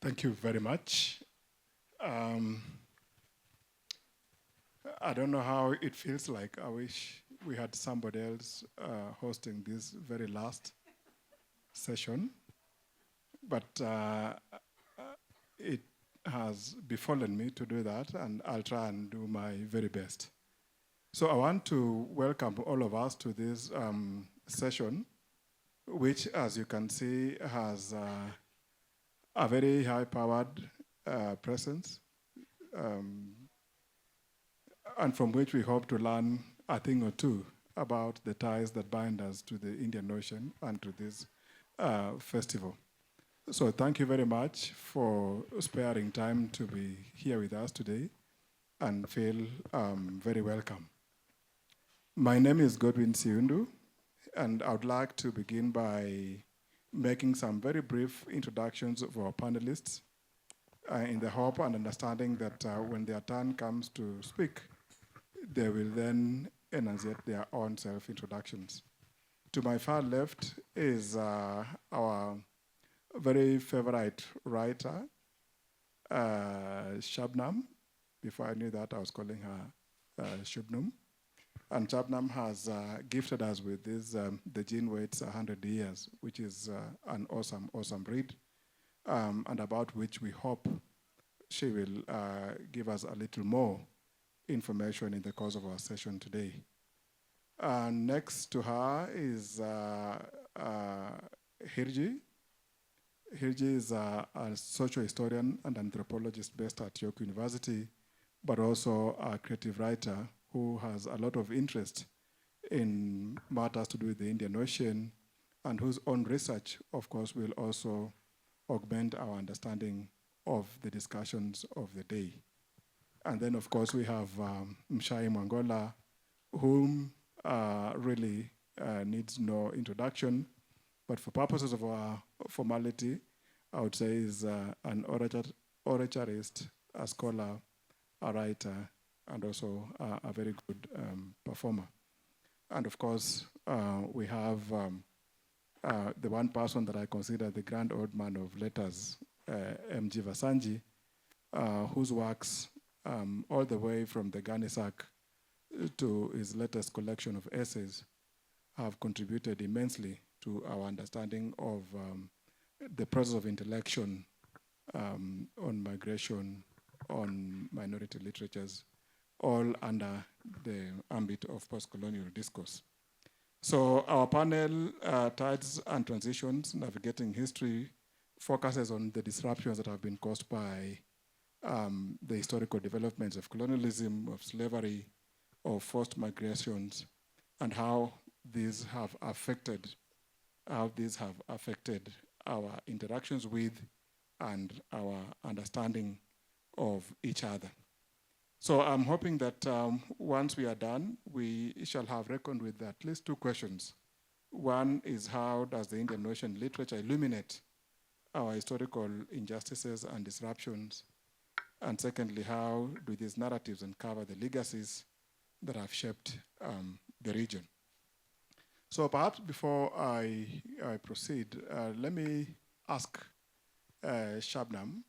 Thank you very much. I don't know how it feels like. I wish we had somebody else hosting this very last session, but it has befallen me to do that, and I'll try and do my very best. So I want to welcome all of us to this session, which, as you can see, has a very high-powered presence, and from which we hope to learn a thing or two about the ties that bind us to the Indian Ocean and to this festival. So thank you very much for sparing time to be here with us today, and feel very welcome. My name is Godwin Siundu, and I would like to begin by making some very brief introductions of our panelists in the hope and understanding that when their turn comes to speak, they will then enunciate their own self-introductions. To my far left is our very favorite writer, Shubnum. Before I knew that, I was calling her Shubnum. And Shubnum has gifted us with this, The Gene Waits 100 Years, which is an awesome, awesome read, and about which we hope she will give us a little more information in the course of our session today. Next to her is Hirji. Hirji is a social historian and anthropologist based at York University, but also a creative writer who has a lot of interest in matters to do with the Indian Ocean, and whose own research, of course, will also augment our understanding of the discussions of the day. And then, of course, we have Mshai Mwangola, whom really needs no introduction, but for purposes of our formality, I would say is an oratorist, a scholar, a writer, and also a very good performer. And of course, we have the one person that I consider the grand old man of letters, MG Vassanji, whose works, all the way from the Ganisak to his latest collection of essays, have contributed immensely to our understanding of the process of intellection on migration, on minority literatures, all under the ambit of post-colonial discourse. So our panel, Tides and Transitions, Navigating History, focuses on the disruptions that have been caused by the historical developments of colonialism, of slavery, of forced migrations, and how these have affected our interactions with and our understanding of each other. So I'm hoping that once we are done, we shall have reckoned with at least two questions. One is, how does the Indian Ocean literature illuminate our historical injustices and disruptions? And secondly, how do these narratives uncover the legacies that have shaped the region? So perhaps before I proceed, let me ask Shubnum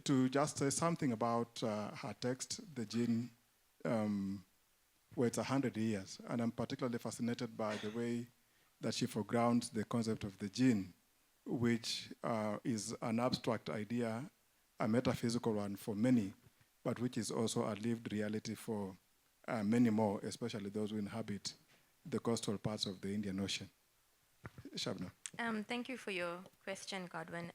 to just say something about her text, The Gene Waits 100 Years. And I'm particularly fascinated by the way that she foregrounds the concept of the gene, which is an abstract idea, a metaphysical one for many, but which is also a lived reality for many more, especially those who inhabit the coastal parts of the Indian Ocean. Shubnum. Thank you for your question, Godwin.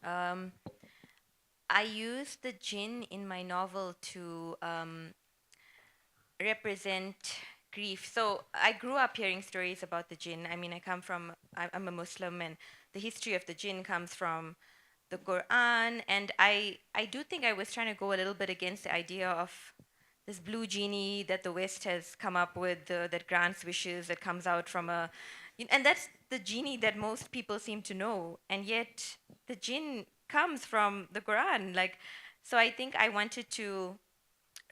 I used the jinn in my novel to represent grief. So I grew up hearing stories about the jinn. I mean, I'm a Muslim, and the history of the jinn comes from the Quran. And I do think I was trying to go a little bit against the idea of this blue genie that the West has come up with, that grants wishes, that comes out from and that's the genie that most people seem to know. And yet the jinn comes from the Quran. So I think I wanted to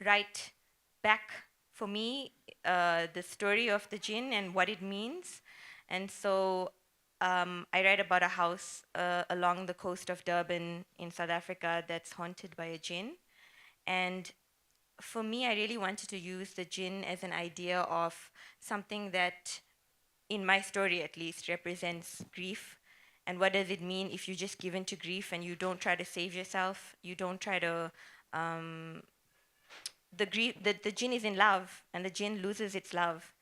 write back, for me, the story of the jinn and what it means. And so I read about a house along the coast of Durban in South Africa that's haunted by a jinn. And for me, I really wanted to use the jinn as an idea of something that, in my story at least, represents grief. And what does it mean if you just give in to grief and you don't try to save yourself? You don't try to. The jinn is in love, and the jinn loses its love,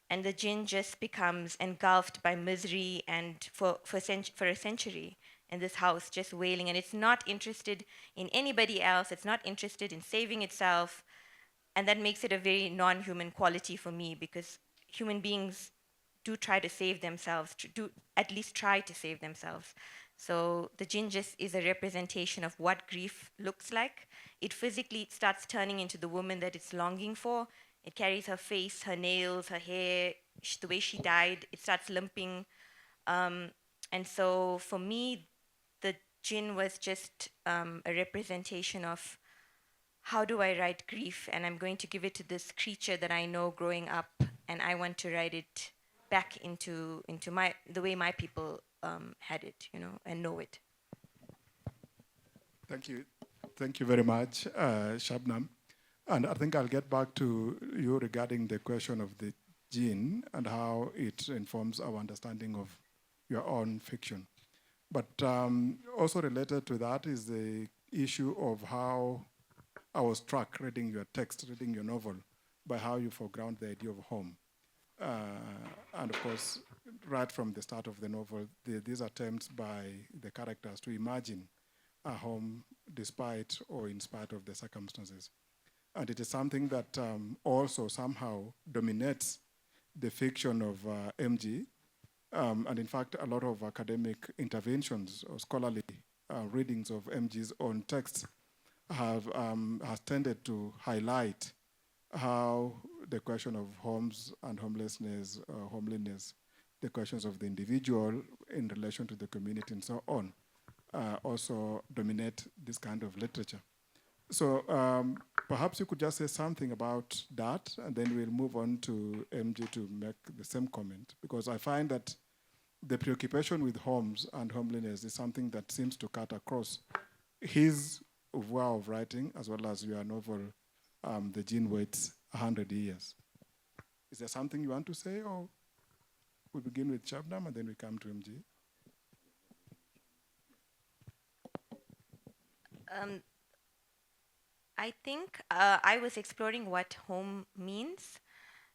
and the jinn just becomes engulfed by misery and for a century in this house just wailing, and it's not interested in anybody else, it's not interested in saving itself. And that makes it a very non-human quality for me, because human beings do try to save themselves, do at least try to save themselves. So the jinn just is a representation of what grief looks like. It physically starts turning into the woman that it's longing for. It carries her face, her nails, her hair, the way she died. It starts limping. And so for me, the jinn was just a representation of how do I write grief? And I'm going to give it to this creature that I know growing up, and I want to write it back into the way my people had it, and know it. Thank you very much, Shubnum. And I think I'll get back to you regarding the question of the gene and how it informs our understanding of your own fiction. But also related to that is the issue of how I was struck reading your text, reading your novel, by how you foreground the idea of home. And of course, right from the start of the novel, these attempts by the characters to imagine a home despite or in spite of the circumstances. And it is something that also somehow dominates the fiction of MG. And in fact, a lot of academic interventions or scholarly readings of MG's own texts has tended to highlight how the question of homes and homelessness, homeliness, the questions of the individual in relation to the community and so on, also dominate this kind of literature. So perhaps you could just say something about that, and then we'll move on to MG to make the same comment, because I find that the preoccupation with homes and homeliness is something that seems to cut across his way of writing as well as your novel, The Gene Waits 100 Years. Is there something you want to say, or we begin with Shubnum and then we come to MG? I think I was exploring what home means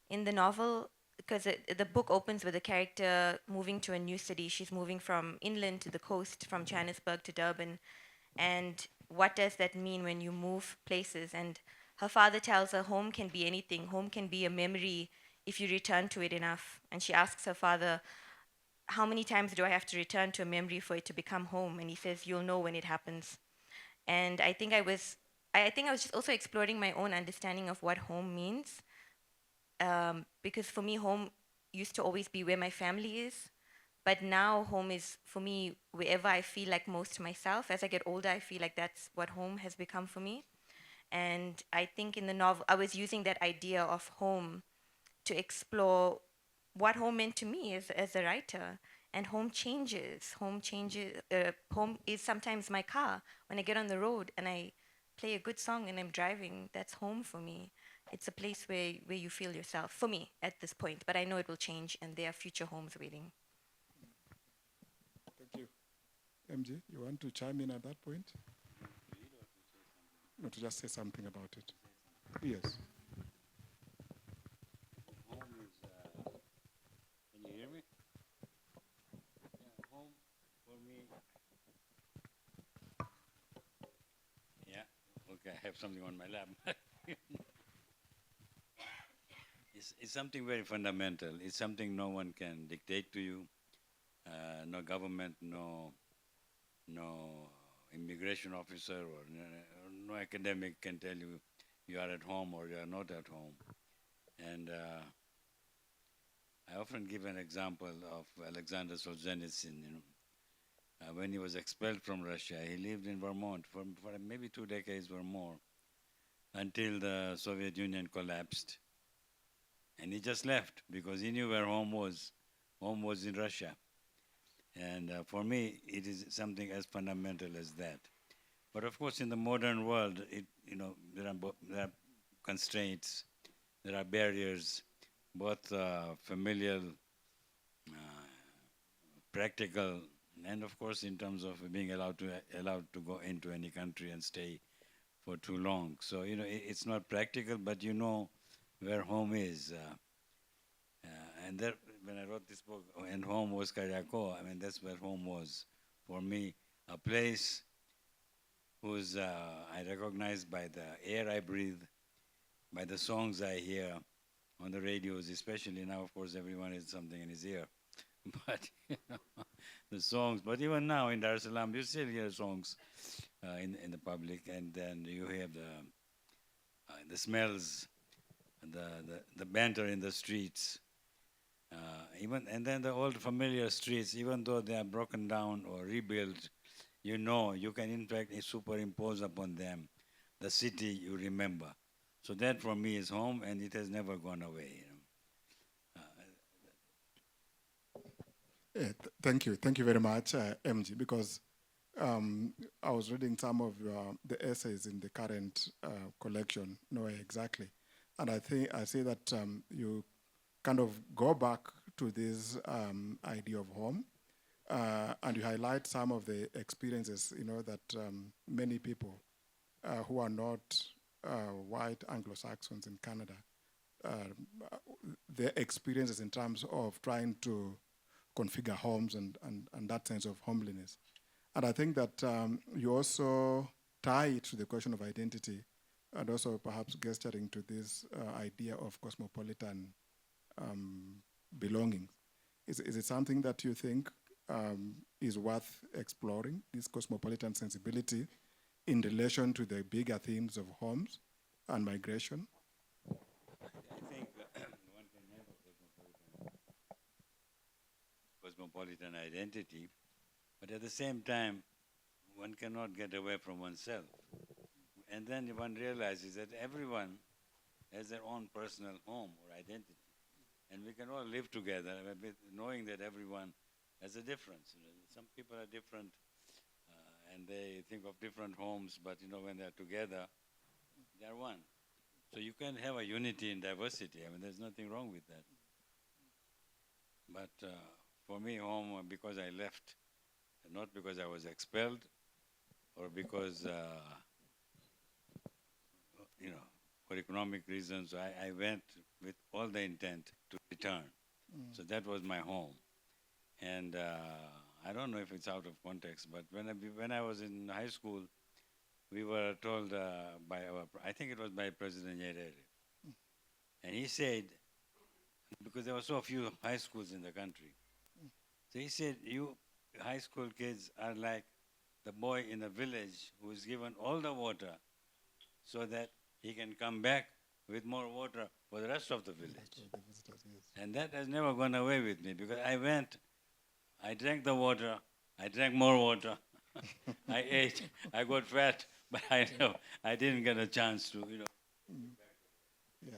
in the novel, because the book opens with a character moving to a new city. She's moving from inland to the coast, from Johannesburg to Durban. And what does that mean when you move places? And her father tells her home can be anything. Home can be a memory if you return to it enough. And she asks her father, how many times do I have to return to a memory for it to become home? And he says, you'll know when it happens. And I think I was just also exploring my own understanding of what home means. Because for me, home used to always be where my family is. But now home is, for me, wherever I feel like most myself. As I get older, I feel like that's what home has become for me. And I think in the novel, I was using that idea of home to explore what home meant to me as a writer. And home changes. Home is sometimes my car. When I get on the road and I play a good song and I'm driving, that's home for me. It's a place where you feel yourself, for me, at this point. But I know it will change, and there are future homes waiting. Thank you. MG, you want to chime in at that point? No, to just say something about it. Yes. Home is, can you hear me? Yeah, home for me. Yeah, okay, I have something on my lap. It's something very fundamental. It's something no one can dictate to you. No government, no immigration officer, or no academic can tell you you are at home or you are not at home. And I often give an example of Alexander Solzhenitsyn. When he was expelled from Russia, he lived in Vermont for maybe 2 decades or more, until the Soviet Union collapsed. And he just left because he knew where home was. Home was in Russia. And for me, it is something as fundamental as that. But of course, in the modern world, there are constraints, there are barriers, both familial, practical, and of course, in terms of being allowed to go into any country and stay for too long. So it's not practical, but you know where home is. And there, when I wrote this book, and home was Kariako, I mean, that's where home was for me, a place whose I recognize by the air I breathe, by the songs I hear on the radios, especially now, of course, everyone has something in his ear. But the songs, but even now in Dar es Salaam, you still hear songs in the public, and then you hear the smells, the banter in the streets, and then the old familiar streets, even though they are broken down or rebuilt, you can in fact superimpose upon them the city you remember. So that for me is home, and it has never gone away. Thank you very much, MG, because I was reading some of the essays in the current collection, exactly, and I see that you kind of go back to this idea of home, and you highlight some of the experiences, that many people who are not white Anglo-Saxons in Canada, their experiences in terms of trying to configure homes and that sense of homeliness. And I think that you also tie it to the question of identity, and also perhaps gesturing to this idea of cosmopolitan belonging. Is it something that you think is worth exploring, this cosmopolitan sensibility in relation to the bigger themes of homes and migration? I think one can have a cosmopolitan identity, but at the same time, one cannot get away from oneself. And then one realizes that everyone has their own personal home or identity. And we can all live together knowing that everyone has a difference. Some people are different and they think of different homes, but when they're together, they're one. So you can have a unity in diversity. I mean, there's nothing wrong with that. But for me, home, because I left, not because I was expelled or because, for economic reasons, I went with all the intent to return. So that was my home. And I don't know if it's out of context, but when I was in high school, we were told I think it was by President Nyerere. And he said, because there were so few high schools in the country, so he said, you high school kids are like the boy in the village who is given all the water so that he can come back with more water for the rest of the village. And that has never gone away with me, because I went, I drank the water, I drank more water, I ate, I got fat, but I didn't get a chance to, Yeah.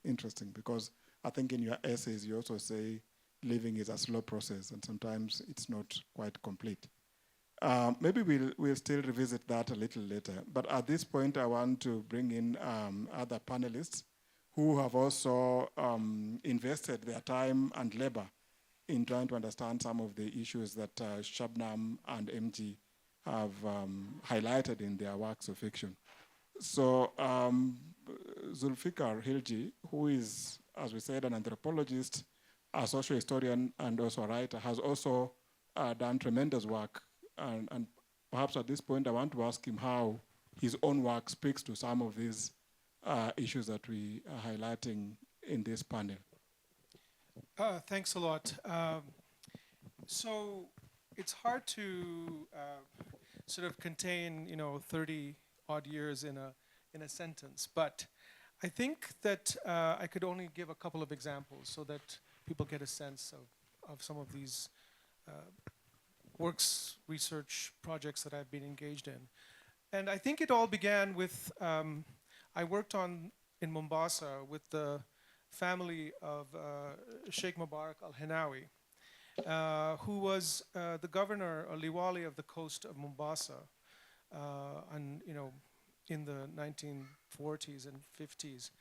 Interesting, because I think in your essays you also say living is a slow process, and sometimes it's not quite complete. Maybe we'll still revisit that a little later. But at this point, I want to bring in other panelists who have also invested their time and labor in trying to understand some of the issues that Shubnum and MG have highlighted in their works of fiction. So Zulfikar Hirji, who is, as we said, an anthropologist, a social historian, and also a writer, has also done tremendous work. And perhaps at this point, I want to ask him how his own work speaks to some of these issues that we are highlighting in this panel. Thanks a lot. So it's hard to sort of contain, 30 odd years in a sentence, but I think that I could only give a couple of examples so that people get a sense of some of these works, research projects that I've been engaged in. And I think it all began with, I worked in Mombasa with the family of Sheikh Mubarak al-Hinawi, who was the governor or liwali of the coast of Mombasa, and in the 1940s and 50s.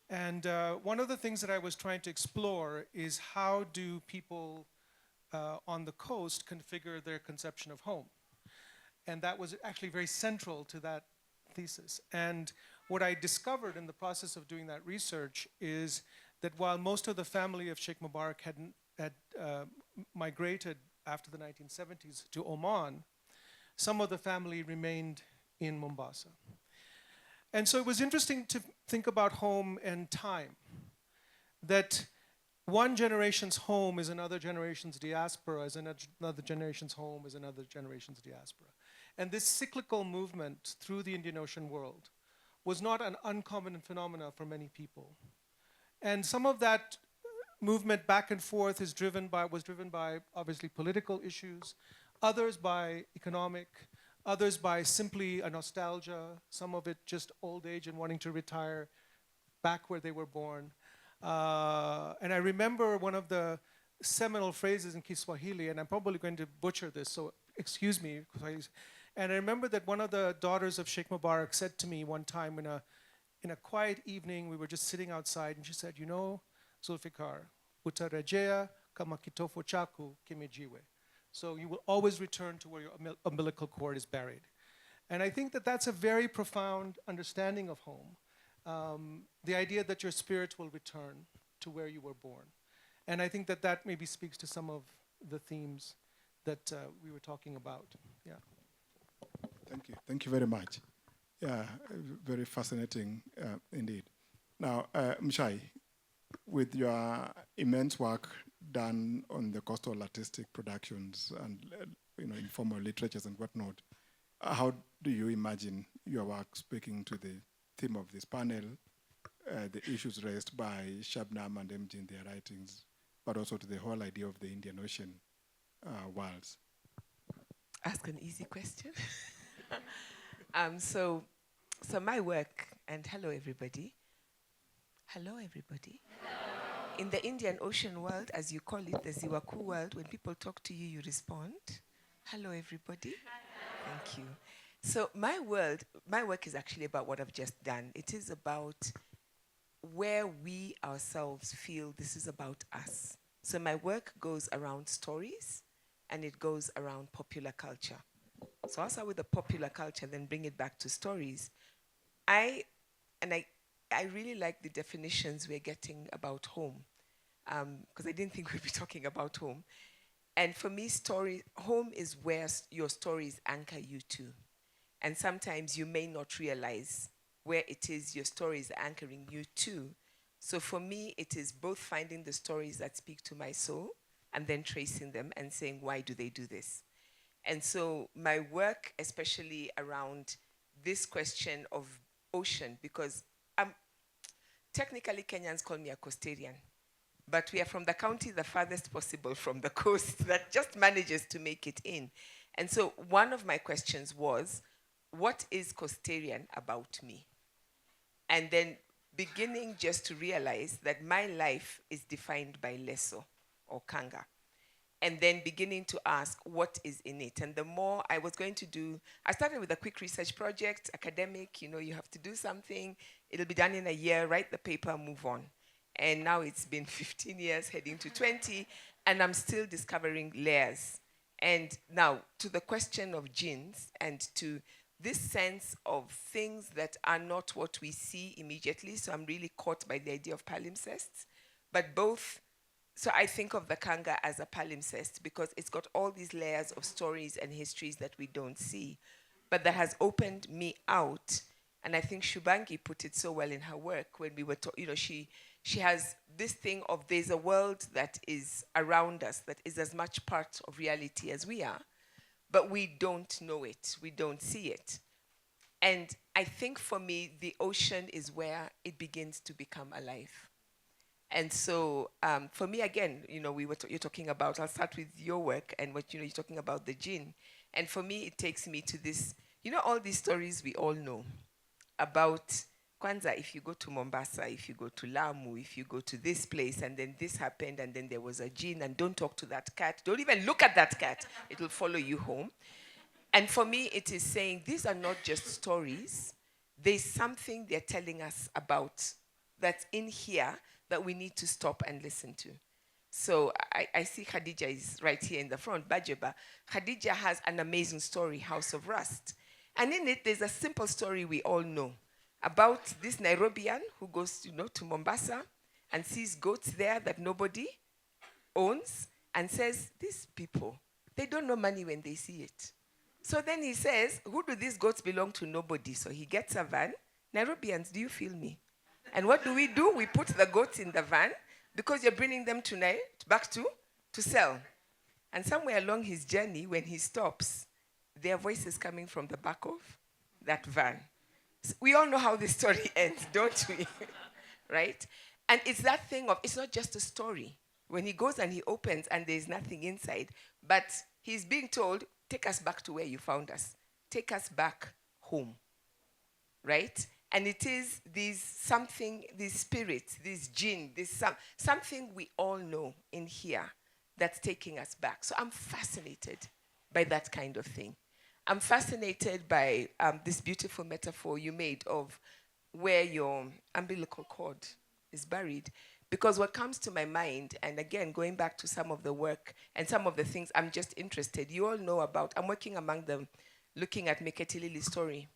And one of the things that I was trying to explore is how do people on the coast configure their conception of home? And that was actually very central to that thesis. And what I discovered in the process of doing that research is that while most of the family of Sheikh Mubarak had migrated after the 1970s to Oman, some of the family remained in Mombasa. And so it was interesting to think about home and time, that one generation's home is another generation's diaspora, is another generation's home is another generation's diaspora. And this cyclical movement through the Indian Ocean world was not an uncommon phenomena for many people. And some of that movement back and forth was driven by obviously political issues, others by economic, others by simply a nostalgia, some of it just old age and wanting to retire back where they were born. And I remember one of the seminal phrases in Kiswahili, and I'm probably going to butcher this, so excuse me. And I remember that one of the daughters of Sheikh Mubarak said to me one time in a quiet evening, we were just sitting outside, and she said, you know, Zulfikar, utarejea kama kitofo chako kimejiwe. So you will always return to where your umbilical cord is buried. And I think that that's a very profound understanding of home. The idea that your spirit will return to where you were born. And I think that that maybe speaks to some of the themes that we were talking about. Yeah. Thank you. Thank you very much. Yeah, very fascinating indeed. Now, Mshai, with your immense work done on the coastal artistic productions and informal literatures and whatnot, how do you imagine your work speaking to the theme of this panel, the issues raised by Shubnum and MG in their writings, but also to the whole idea of the Indian Ocean worlds? Ask an easy question. So my work, and hello everybody. Hello everybody. In the Indian Ocean world, as you call it, the Ziwaku world, when people talk to you, you respond. Hello everybody. Thank you. So my work is actually about what I've just done. It is about where we ourselves feel this is about us. So my work goes around stories, and it goes around popular culture. So I'll start with the popular culture, then bring it back to stories. I really like the definitions we're getting about home, because I didn't think we'd be talking about home. And for me, home is where your stories anchor you to. And sometimes you may not realize where it is your stories are anchoring you to. So for me, it is both finding the stories that speak to my soul and then tracing them and saying, why do they do this? And so my work, especially around this question of ocean, because technically Kenyans call me a coastarian, but we are from the county the farthest possible from the coast that just manages to make it in. And so one of my questions was, what is coastarian about me? And then beginning just to realize that my life is defined by leso or kanga. And then beginning to ask what is in it. And the more I was going to do, I started with a quick research project, academic, you have to do something. It'll be done in a year, write the paper, move on. And now it's been 15 years, heading to 20, and I'm still discovering layers. And now to the question of genes and to this sense of things that are not what we see immediately. So I'm really caught by the idea of palimpsests, but both. So I think of the Kanga as a palimpsest because it's got all these layers of stories and histories that we don't see, but that has opened me out. And I think Shubangi put it so well in her work when we were she has this thing of there's a world that is around us that is as much part of reality as we are, but we don't know it, we don't see it. And I think for me, the ocean is where it begins to become alive. And so for me, again, you're talking about, I'll start with your work and what, you're talking about the jinn. And for me, it takes me to this, all these stories we all know about Kwanza, if you go to Mombasa, if you go to Lamu, if you go to this place, and then this happened, and then there was a jinn, and don't talk to that cat, don't even look at that cat, it will follow you home. And for me, it is saying these are not just stories. There's something they're telling us about that's in here that we need to stop and listen to. So I see Khadija is right here in the front, Bajeba. Khadija has an amazing story, House of Rust. And in it, there's a simple story we all know about this Nairobian who goes, to Mombasa and sees goats there that nobody owns and says, these people, they don't know money when they see it. So then he says, who do these goats belong to? Nobody. So he gets a van. Nairobians, do you feel me? And what do? We put the goats in the van because you're bringing them tonight back to sell. And somewhere along his journey, when he stops, there are voices coming from the back of that van. So we all know how this story ends, don't we? Right? And it's that thing of, it's not just a story. When he goes and he opens and there's nothing inside, but he's being told, take us back to where you found us. Take us back home. Right? And it is these spirits, this jinn, something we all know in here that's taking us back. So I'm fascinated by that kind of thing. I'm fascinated by this beautiful metaphor you made of where your umbilical cord is buried. Because what comes to my mind, and again, going back to some of the work and some of the things I'm just interested, you all know about, I'm working among them, looking at Meketili's story.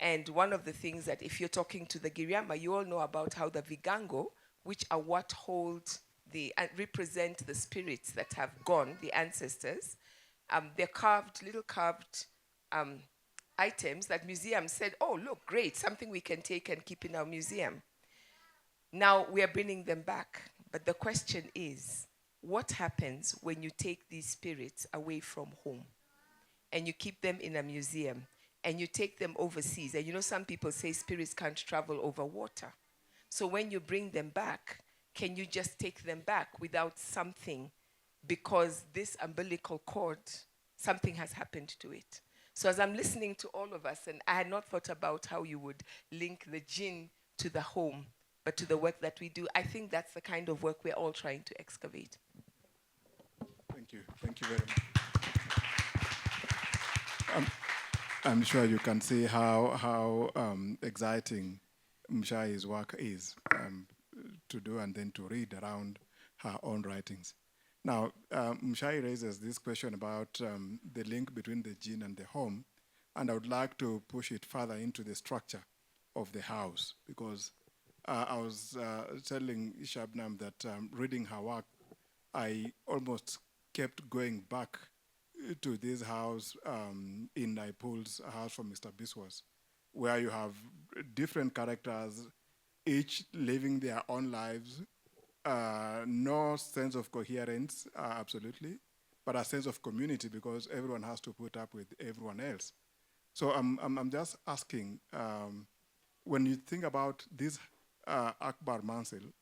And one of the things that if you're talking to the Giriama, you all know about how the Vigango, which are what hold represent the spirits that have gone, the ancestors, they're little carved items that museums said, oh, look, great, something we can take and keep in our museum. Now we are bringing them back. But the question is, what happens when you take these spirits away from home and you keep them in a museum and you take them overseas? And some people say spirits can't travel over water. So when you bring them back, can you just take them back without something? Because this umbilical cord, something has happened to it. So as I'm listening to all of us, and I had not thought about how you would link the jinn to the home, but to the work that we do, I think that's the kind of work we're all trying to excavate. Thank you. Thank you very much. I'm sure you can see how exciting Mshai's work is to do and then to read around her own writings. Now, Mshai raises this question about the link between the jinn and the home, and I would like to push it further into the structure of the house, because I was telling Shubnum that reading her work, I almost kept going back to this house in Naipul's house from Mr. Biswas, where you have different characters, each living their own lives, no sense of coherence, absolutely, but a sense of community because everyone has to put up with everyone else. So I'm just asking, when you think about this Akbar Mansil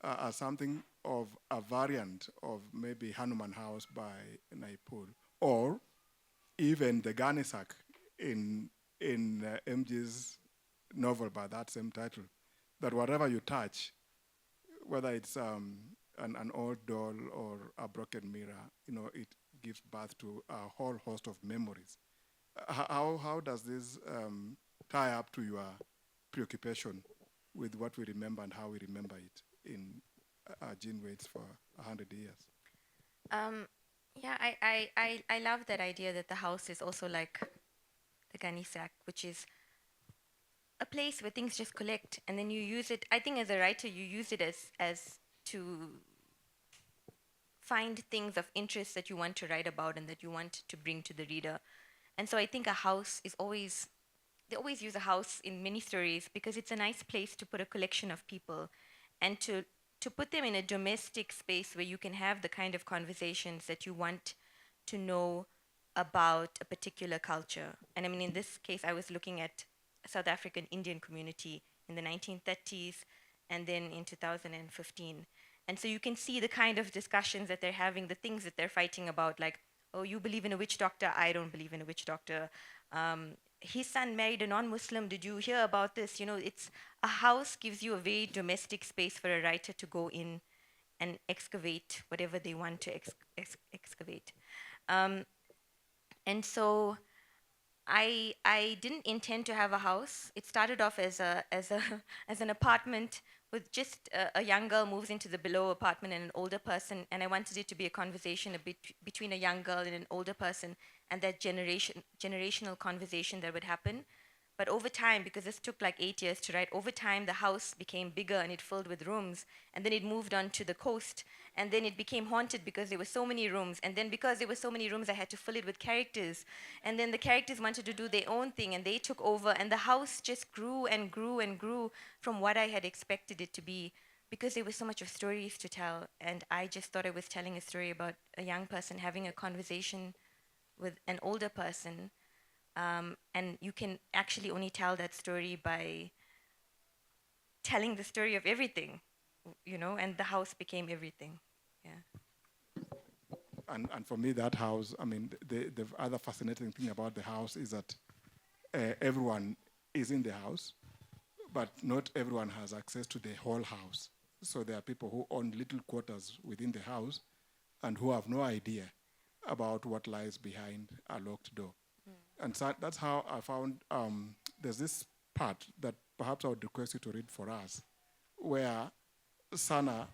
as something of a variant of maybe Hanuman House by Naipul, or even the Ganisak in MG's novel by that same title, that whatever you touch, whether it's an old doll or a broken mirror, it gives birth to a whole host of memories. How does this tie up to your preoccupation with what we remember and how we remember it in Jean Waits for 100 years? Yeah, I love that idea that the house is also like the Ganisak, which is a place where things just collect and then you use it. I think as a writer, you use it as to find things of interest that you want to write about and that you want to bring to the reader. And so I think a house is always, they always use a house in many stories because it's a nice place to put a collection of people and to put them in a domestic space where you can have the kind of conversations that you want to know about a particular culture. And I mean, in this case, I was looking at a South African Indian community in the 1930s and then in 2015. And so you can see the kind of discussions that they're having, the things that they're fighting about, like, oh, you believe in a witch doctor, I don't believe in a witch doctor. his son married a non-Muslim. Did you hear about this? It's a house gives you a very domestic space for a writer to go in and excavate whatever they want to excavate. And so I didn't intend to have a house. It started off as as an apartment with just a young girl moves into the below apartment and an older person, and I wanted it to be a conversation between a young girl and an older person, and that generational conversation that would happen. But over time, because this took like 8 years to write, over time the house became bigger and it filled with rooms. And then it moved on to the coast. And then it became haunted because there were so many rooms. And then because there were so many rooms, I had to fill it with characters. And then the characters wanted to do their own thing and they took over. And the house just grew and grew and grew from what I had expected it to be, because there was so much of stories to tell. And I just thought I was telling a story about a young person having a conversation with an older person. And you can actually only tell that story by telling the story of everything, and the house became everything. Yeah. And for me, that house, I mean, the other fascinating thing about the house is that everyone is in the house, but not everyone has access to the whole house. So there are people who own little quarters within the house and who have no idea about what lies behind a locked door. And so that's how I found there's this part that perhaps I would request you to read for us, where Sana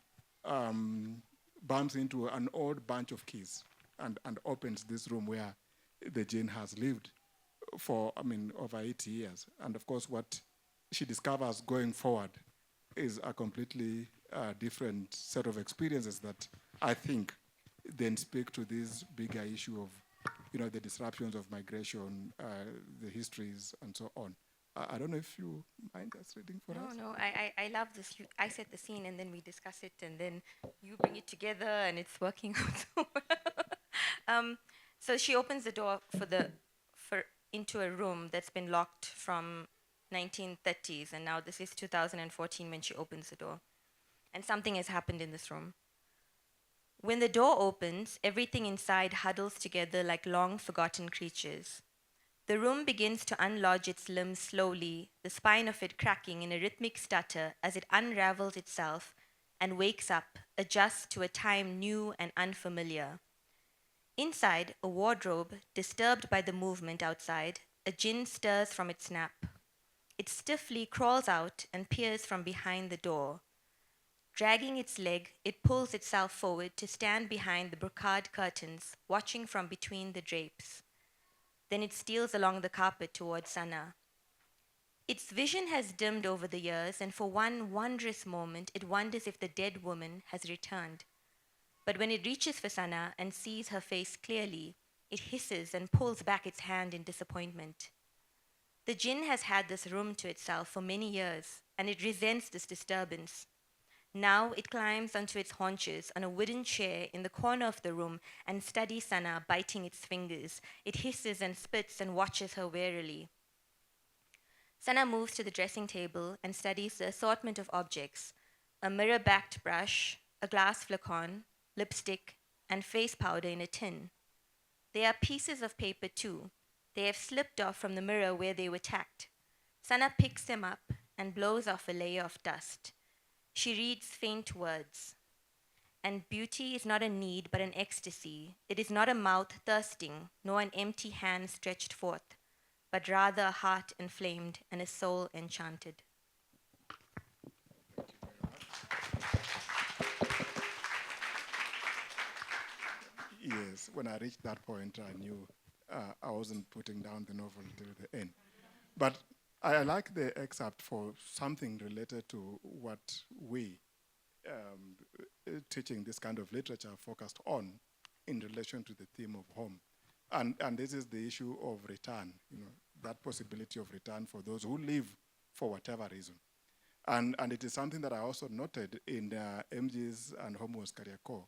bumps into an old bunch of keys and opens this room where the jinn has lived for, over 80 years. And of course, what she discovers going forward is a completely different set of experiences that I think then speak to this bigger issue of the disruptions of migration, the histories, and so on. I don't know if you mind us reading for us? No, I love this. I set the scene and then we discuss it and then you bring it together and it's working out so well. So she opens the door into a room that's been locked from 1930s, and now this is 2014 when she opens the door. And something has happened in this room. When the door opens, everything inside huddles together like long forgotten creatures. The room begins to unlodge its limbs slowly, the spine of it cracking in a rhythmic stutter as it unravels itself and wakes up, adjusts to a time new and unfamiliar. Inside, a wardrobe, disturbed by the movement outside, a jinn stirs from its nap. It stiffly crawls out and peers from behind the door. Dragging its leg, it pulls itself forward to stand behind the brocade curtains, watching from between the drapes. Then it steals along the carpet towards Sana. Its vision has dimmed over the years, and for one wondrous moment, it wonders if the dead woman has returned. But when it reaches for Sana and sees her face clearly, it hisses and pulls back its hand in disappointment. The jinn has had this room to itself for many years, and it resents this disturbance. Now it climbs onto its haunches on a wooden chair in the corner of the room and studies Sana, biting its fingers. It hisses and spits and watches her warily. Sana moves to the dressing table and studies the assortment of objects: a mirror-backed brush, a glass flacon, lipstick, and face powder in a tin. There are pieces of paper too. They have slipped off from the mirror where they were tacked. Sana picks them up and blows off a layer of dust. She reads faint words. And beauty is not a need but an ecstasy. It is not a mouth thirsting, nor an empty hand stretched forth, but rather a heart inflamed and a soul enchanted. Yes, when I reached that point, I knew I wasn't putting down the novel till the end. But I like the excerpt for something related to what we, teaching this kind of literature, focused on in relation to the theme of home. And this is the issue of return, that possibility of return for those who leave for whatever reason. And it is something that I also noted in MG's and Homo's Kariako,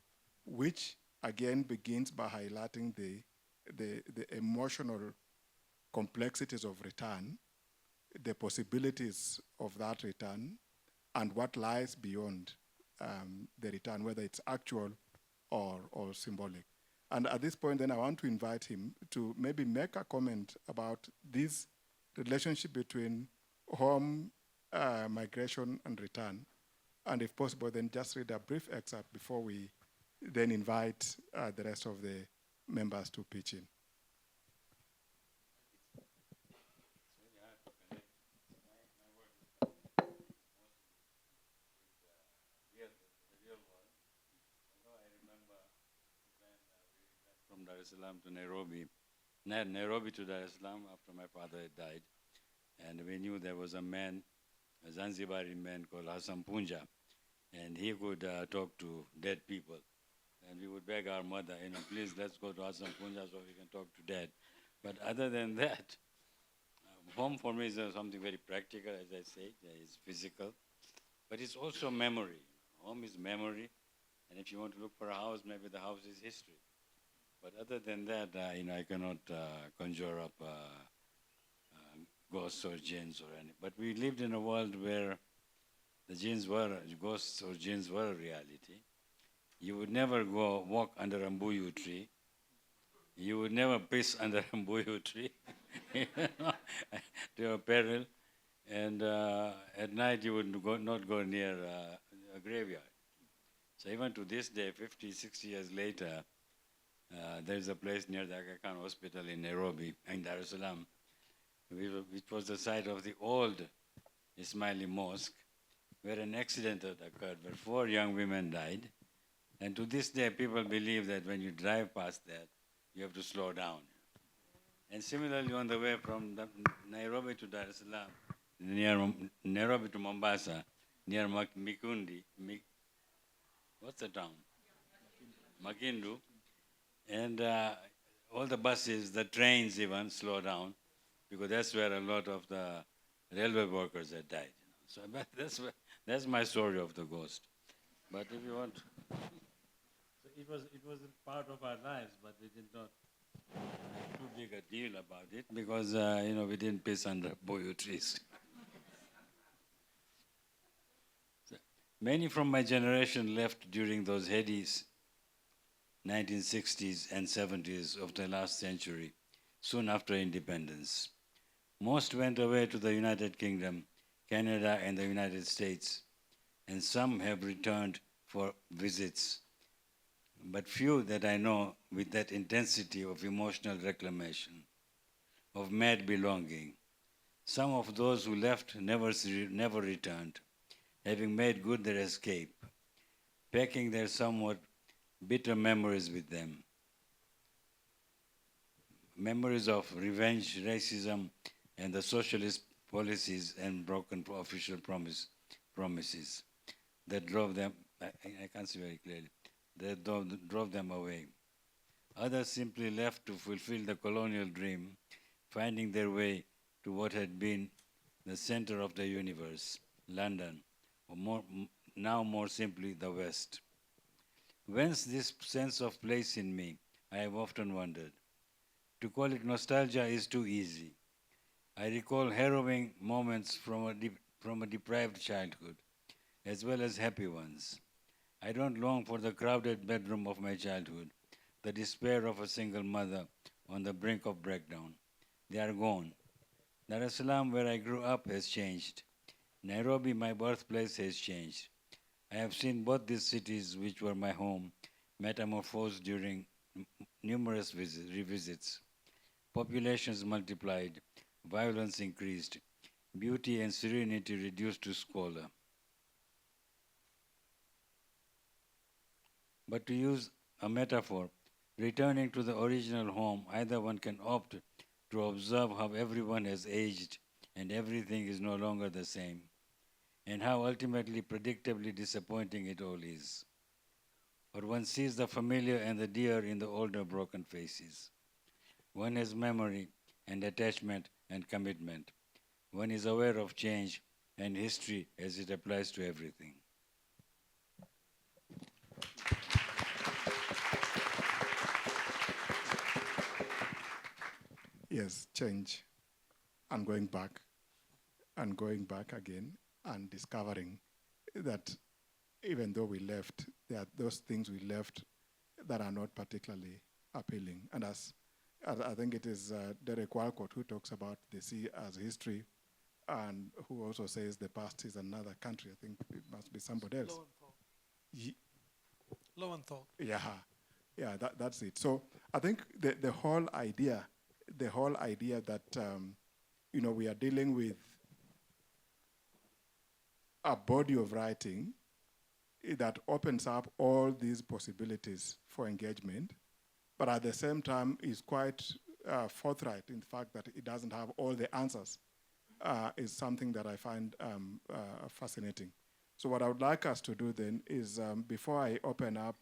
which again begins by highlighting the emotional complexities of return, the possibilities of that return, and what lies beyond the return, whether it's actual or symbolic. And at this point, then I want to invite him to maybe make a comment about this the relationship between home, migration, and return. And if possible, then just read a brief excerpt before we then invite the rest of the members to pitch in. From Dar es Salaam to Nairobi, Nairobi to Dar es Salaam after my father had died. And we knew there was a man, a Zanzibari man called Hassan Punja, and he could talk to dead people. And we would beg our mother, please let's go to Hassan Punja so we can talk to dad. But other than that, home for me is something very practical, as I say, it's physical. But it's also memory. Home is memory. And if you want to look for a house, maybe the house is history. But other than that, I cannot conjure up ghosts or jinns or anything. But we lived in a world where the ghosts or jinns were a reality. You would never go walk under a mbuyu tree. You would never piss under a mbuyu tree to your peril. And at night you would not go near a graveyard. So even to this day, 50, 60 years later, there's a place near the Aga Khan Hospital in Nairobi, in Dar es Salaam, which was the site of the old Ismaili mosque, where an accident had occurred, where 4 young women died. And to this day, people believe that when you drive past that, you have to slow down. And similarly, on the way from Nairobi to Dar es Salaam, near Nairobi to Mombasa, near Mikundi, what's the town? Macondo. And all the buses, the trains even slow down, because that's where a lot of the railway workers had died. So that's my story of the ghost. But if you want, so it was a part of our lives, but we did not make too big a deal about it because we didn't piss under boyo trees. So many from my generation left during those heady 1960s and 70s of the last century, soon after independence. Most went away to the United Kingdom, Canada, and the United States, and some have returned for visits, but few that I know with that intensity of emotional reclamation, of mad belonging. Some of those who left never returned, having made good their escape, packing their somewhat bitter memories with them. Memories of revenge, racism, and the socialist policies and broken official promises that drove them, I can't see very clearly, that drove them away. Others simply left to fulfill the colonial dream, finding their way to what had been the center of the universe, London, or now more simply the West. Whence this sense of place in me, I have often wondered. To call it nostalgia is too easy. I recall harrowing moments from a deprived childhood, as well as happy ones. I don't long for the crowded bedroom of my childhood, the despair of a single mother on the brink of breakdown. They are gone. Dar es Salaam, where I grew up, has changed. Nairobi, my birthplace, has changed. I have seen both these cities, which were my home, metamorphosed during numerous revisits. Populations multiplied, violence increased, beauty and serenity reduced to squalor. But to use a metaphor, returning to the original home, either one can opt to observe how everyone has aged and everything is no longer the same, and how ultimately predictably disappointing it all is. Or one sees the familiar and the dear in the older broken faces. One has memory and attachment and commitment. One is aware of change and history as it applies to everything. Yes, change and going back again and discovering that even though we left, there are those things we left that are not particularly appealing. And as I think it is Derek Walcott who talks about the sea as history, and who also says the past is another country. I think it must be somebody else. Lowenthal. Yeah, that's it. So I think the whole idea that we are dealing with a body of writing that opens up all these possibilities for engagement, but at the same time is quite forthright in the fact that it doesn't have all the answers, is something that I find fascinating. So what I would like us to do then is, before I open up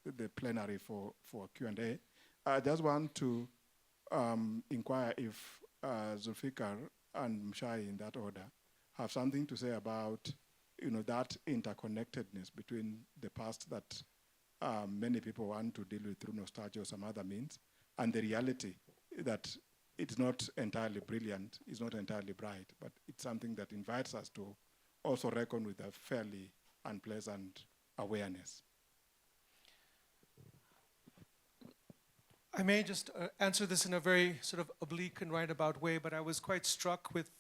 the plenary for Q&A, I just want to inquire if Zulfikar and Mshai, in that order, have something to say about that interconnectedness between the past that many people want to deal with through nostalgia or some other means, and the reality that it's not entirely brilliant, it's not entirely bright, but it's something that invites us to also reckon with a fairly unpleasant awareness. I may just answer this in a very sort of oblique and roundabout way, but I was quite struck with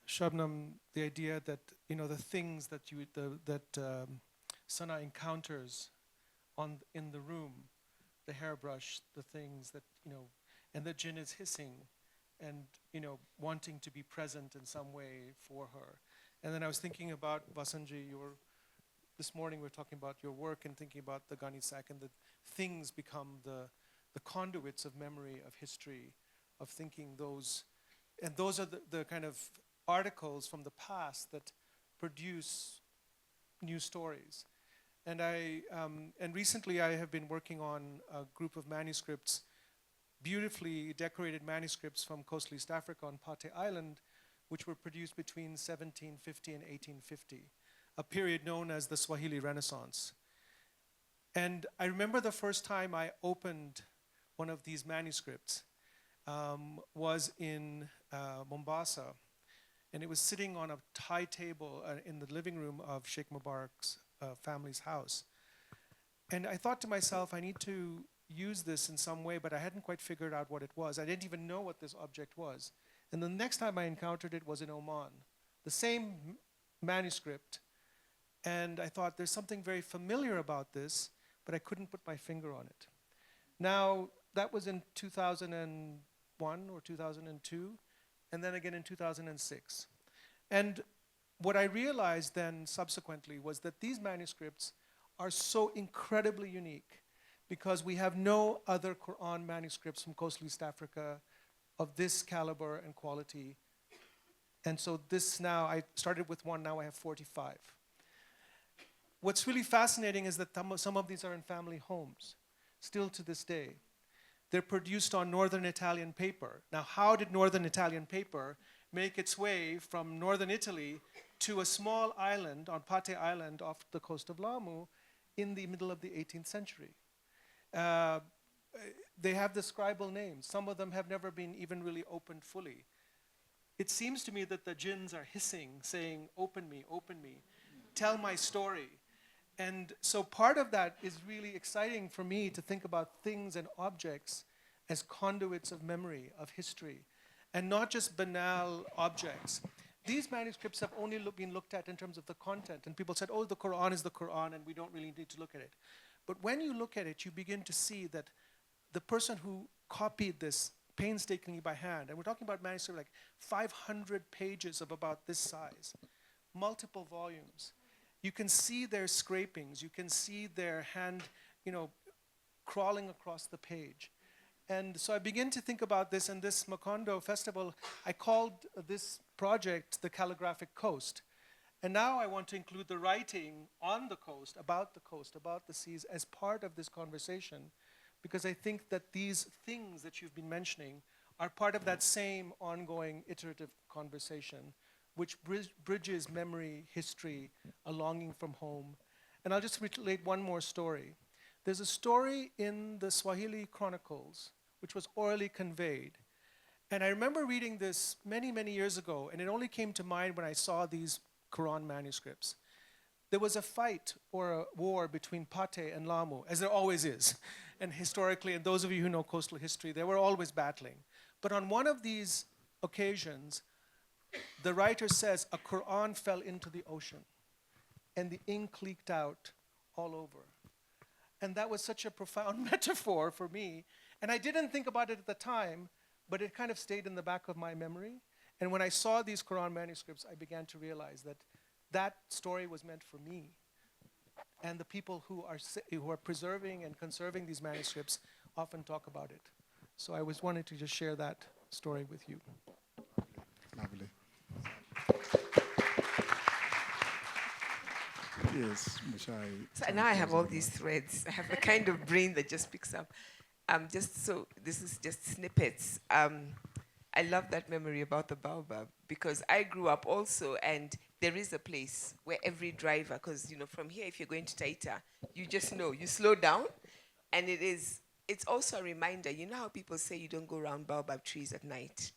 Shubnum, the idea that the things that Sana encounters in the room, the hairbrush, the things that and the jinn is hissing, and wanting to be present in some way for her. And then I was thinking about Vassanji, this morning we were talking about your work and thinking about the Ganisak, and the things become the conduits of memory, of history, of thinking those. And those are the kind of articles from the past that produce new stories. And and recently I have been working on a group of manuscripts, beautifully decorated manuscripts from coastal East Africa on Pate Island, which were produced between 1750 and 1850, a period known as the Swahili Renaissance. And I remember the first time I opened one of these manuscripts was in Mombasa, and it was sitting on a high table in the living room of Sheikh Mubarak's family's house. And I thought to myself, I need to use this in some way, but I hadn't quite figured out what it was. I didn't even know what this object was. And the next time I encountered it was in Oman, the same manuscript. And I thought, there's something very familiar about this, but I couldn't put my finger on it. Now, that was in 2001 or 2002, and then again in 2006. And what I realized then subsequently was that these manuscripts are so incredibly unique, because we have no other Quran manuscripts from coastal East Africa of this caliber and quality. And so this now, I started with one, now I have 45. What's really fascinating is that some of these are in family homes, still to this day. They're produced on northern Italian paper. Now, how did northern Italian paper make its way from northern Italy to a small island on Pate Island off the coast of Lamu in the middle of the 18th century? They have the scribal names. Some of them have never been even really opened fully. It seems to me that the jinns are hissing, saying, open me, tell my story. And so part of that is really exciting for me, to think about things and objects as conduits of memory, of history, and not just banal objects. These manuscripts have only been looked at in terms of the content, and people said, oh, the Quran is the Quran, and we don't really need to look at it. But when you look at it, you begin to see that the person who copied this painstakingly by hand, and we're talking about manuscript like 500 pages of about this size, multiple volumes. You can see their scrapings, you can see their hand, crawling across the page. And so I begin to think about this, and this Macondo festival, I called this project the Calligraphic Coast. And now I want to include the writing on the coast, about the seas, as part of this conversation, because I think that these things that you've been mentioning are part of that same ongoing iterative conversation, which bridges memory, history, a longing from home. And I'll just relate one more story. There's a story in the Swahili Chronicles, which was orally conveyed. And I remember reading this many, many years ago, and it only came to mind when I saw these Quran manuscripts. There was a fight or a war between Pate and Lamu, as there always is. and historically, and those of you who know coastal history, they were always battling. But on one of these occasions, the writer says a Quran fell into the ocean and the ink leaked out all over. And that was such a profound metaphor for me. And I didn't think about it at the time, but it kind of stayed in the back of my memory. And when I saw these Quran manuscripts, I began to realize that that story was meant for me. And the people who are preserving and conserving these manuscripts often talk about it. So I was wanting to just share that story with you. Lovely. Yes, Mshai. So now I have all these threads. I have a kind of brain that just picks up. This is just snippets. I love that memory about the baobab because I grew up also, and there is a place where every driver, because from here, if you're going to Taita, you just know, you slow down, and it's also a reminder. You know how people say you don't go around baobab trees at night?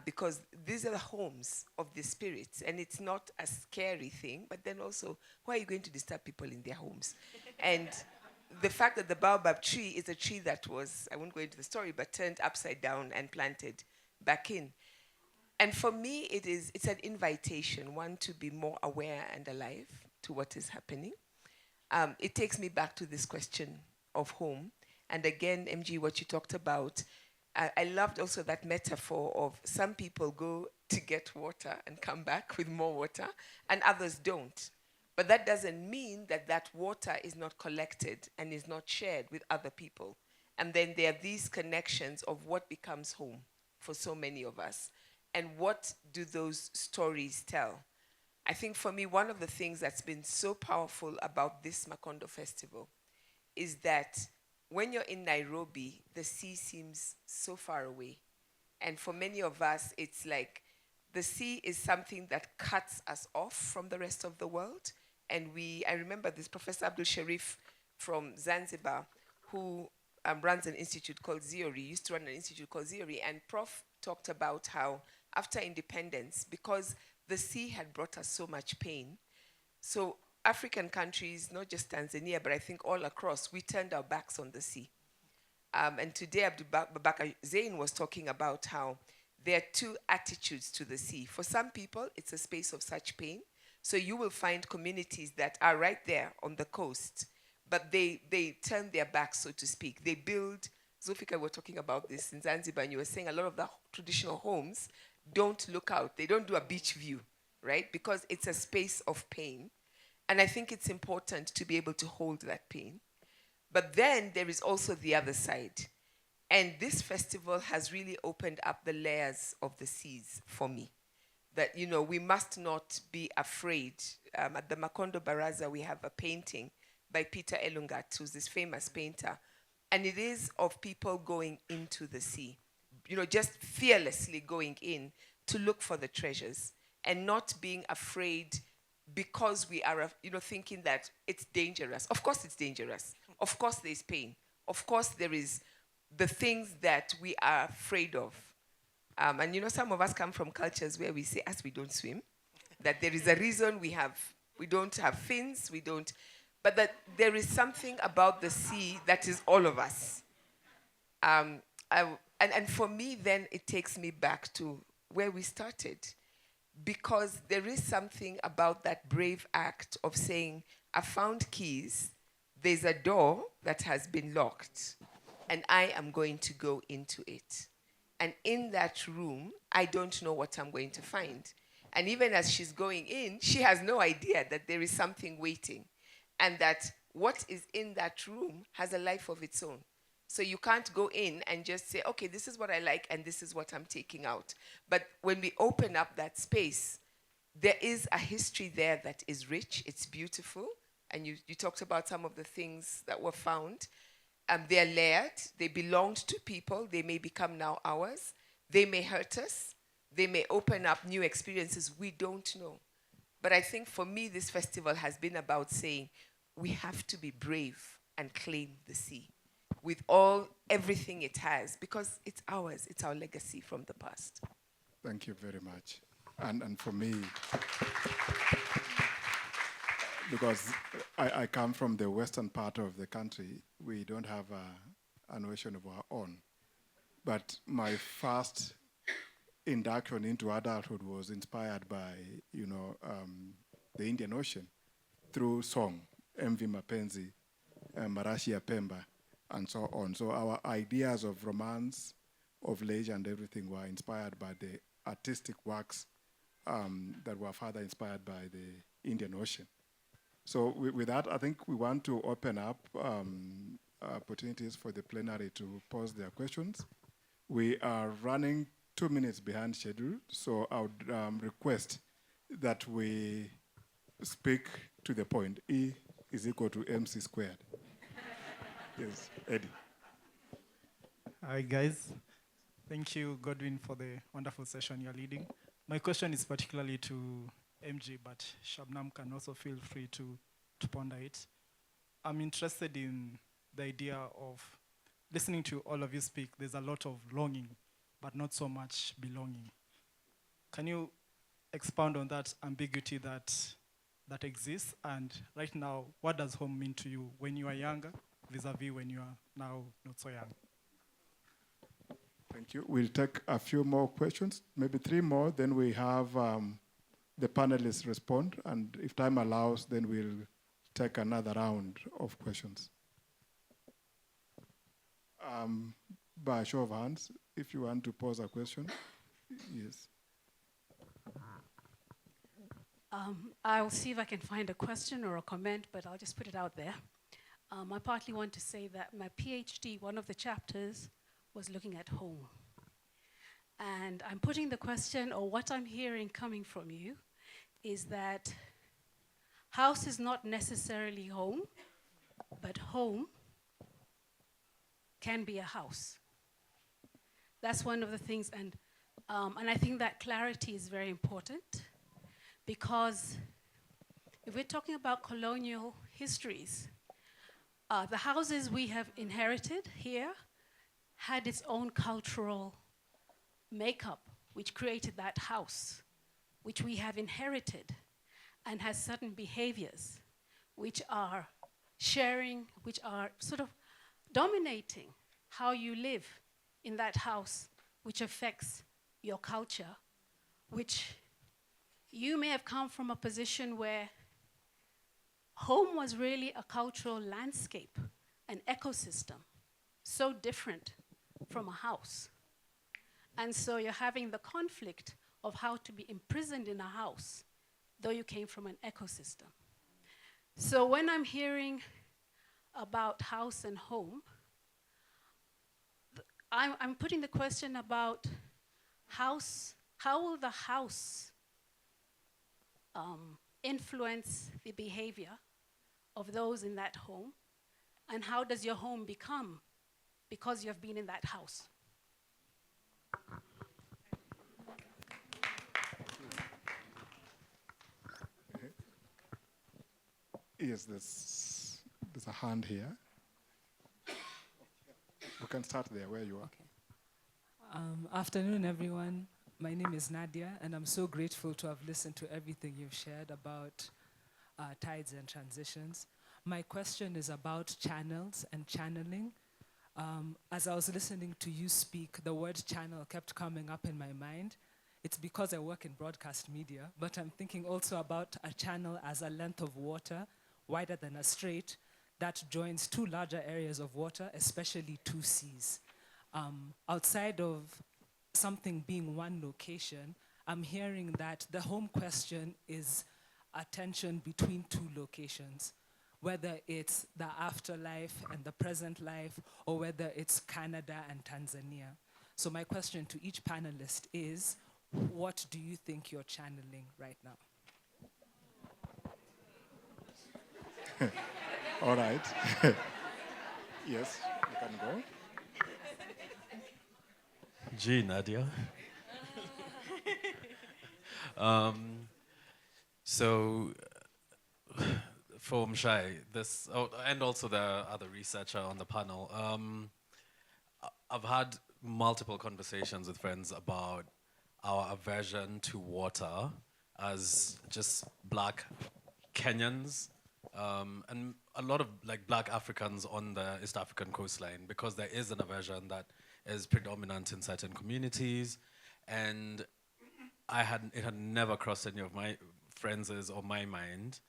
Because these are the homes of the spirits, and it's not a scary thing, but then also, why are you going to disturb people in their homes? And the fact that the baobab tree is a tree that was, I won't go into the story, but turned upside down and planted back in. And for me, it's an invitation, one, to be more aware and alive to what is happening. It takes me back to this question of home. And again, MG, what you talked about, I loved also that metaphor of some people go to get water and come back with more water, and others don't. But that doesn't mean that that water is not collected and is not shared with other people. And then there are these connections of what becomes home for so many of us. And what do those stories tell? I think for me, one of the things that's been so powerful about this Macondo festival is that when you're in Nairobi, the sea seems so far away. And for many of us, it's like the sea is something that cuts us off from the rest of the world. And I remember this Professor Abdul Sharif from Zanzibar, who runs an institute called Ziori, used to run an institute called Ziori, and Prof talked about how after independence, because the sea had brought us so much pain, so African countries, not just Tanzania, but I think all across, we turned our backs on the sea. And today, Abdul Babakar Zain was talking about how there are two attitudes to the sea. For some people, it's a space of such pain. So you will find communities that are right there on the coast, but they turn their backs, so to speak. They build, Zulfikar, we're talking about this in Zanzibar, and you were saying a lot of the traditional homes don't look out. They don't do a beach view, right? Because it's a space of pain. And I think it's important to be able to hold that pain. But then there is also the other side. And this festival has really opened up the layers of the seas for me. That, we must not be afraid. At the Macondo Baraza, we have a painting by Peter Elungat, who's this famous painter. And it is of people going into the sea, just fearlessly going in to look for the treasures and not being afraid because we are, thinking that it's dangerous. Of course it's dangerous. Of course there's pain. Of course there is the things that we are afraid of. And some of us come from cultures where we say, as we don't swim, that there is a reason we don't have fins, but that there is something about the sea that is all of us. And for me, then it takes me back to where we started. Because there is something about that brave act of saying, I found keys, there's a door that has been locked, and I am going to go into it. And in that room, I don't know what I'm going to find. And even as she's going in, she has no idea that there is something waiting, and that what is in that room has a life of its own. So you can't go in and just say, okay, this is what I like and this is what I'm taking out. But when we open up that space, there is a history there that is rich, it's beautiful. And you talked about some of the things that were found. They're layered, they belonged to people, they may become now ours. They may hurt us, they may open up new experiences, we don't know. But I think for me, this festival has been about saying, we have to be brave and claim the sea with everything it has, because it's ours, it's our legacy from the past. Thank you very much. And for me, because I come from the western part of the country. We don't have an ocean of our own. But my first induction into adulthood was inspired by, the Indian Ocean through song, MV Mapenzi, Marashi ya Pemba, and so on. So our ideas of romance, of leisure and everything were inspired by the artistic works that were further inspired by the Indian Ocean. So with that, I think we want to open up opportunities for the plenary to pose their questions. We are running 2 minutes behind schedule, so I would request that we speak to the point. E is equal to MC squared. Yes, Eddie. Hi, guys. Thank you, Godwin, for the wonderful session you're leading. My question is particularly to MG, but Shubnum can also feel free to ponder it. I'm interested in the idea of listening to all of you speak. There's a lot of longing, but not so much belonging. Can you expound on that ambiguity that exists? And right now, what does home mean to you when you are younger vis-a-vis when you are now not so young? Thank you. We'll take a few more questions, maybe 3 more, then we have the panelists respond, and if time allows, then we'll take another round of questions. By a show of hands, if you want to pose a question. Yes. I'll see if I can find a question or a comment, but I'll just put it out there. I partly want to say that my PhD, one of the chapters, was looking at home. And I'm putting the question, or what I'm hearing coming from you, is that house is not necessarily home, but home can be a house. That's one of the things, and I think that clarity is very important, because if we're talking about colonial histories, the houses we have inherited here had its own cultural makeup, which created that house, which we have inherited, and has certain behaviors which are sharing, which are sort of dominating how you live in that house, which affects your culture, which you may have come from a position where home was really a cultural landscape, an ecosystem, so different from a house. And so you're having the conflict of how to be imprisoned in a house, though you came from an ecosystem. So when I'm hearing about house and home, I'm putting the question about house, how will the house influence the behavior of those in that home, and how does your home become because you have been in that house? Yes, there's a hand here. We can start there where you are. Okay. Afternoon, everyone. My name is Nadia, and I'm so grateful to have listened to everything you've shared about tides and transitions. My question is about channels and channeling. As I was listening to you speak, the word channel kept coming up in my mind. It's because I work in broadcast media, but I'm thinking also about a channel as a length of water, wider than a strait, that joins 2 larger areas of water, especially 2 seas. Outside of something being one location, I'm hearing that the home question is a tension between 2 locations, whether it's the afterlife and the present life, or whether it's Canada and Tanzania. So my question to each panelist is, what do you think you're channeling right now? All right. Yes, you can go. Gee, Nadia. So, for Mshai, and also the other researcher on the panel, I've had multiple conversations with friends about our aversion to water as just black Kenyans and a lot of like black Africans on the East African coastline, because there is an aversion that is predominant in certain communities. And it had never crossed any of my friends' or my mind,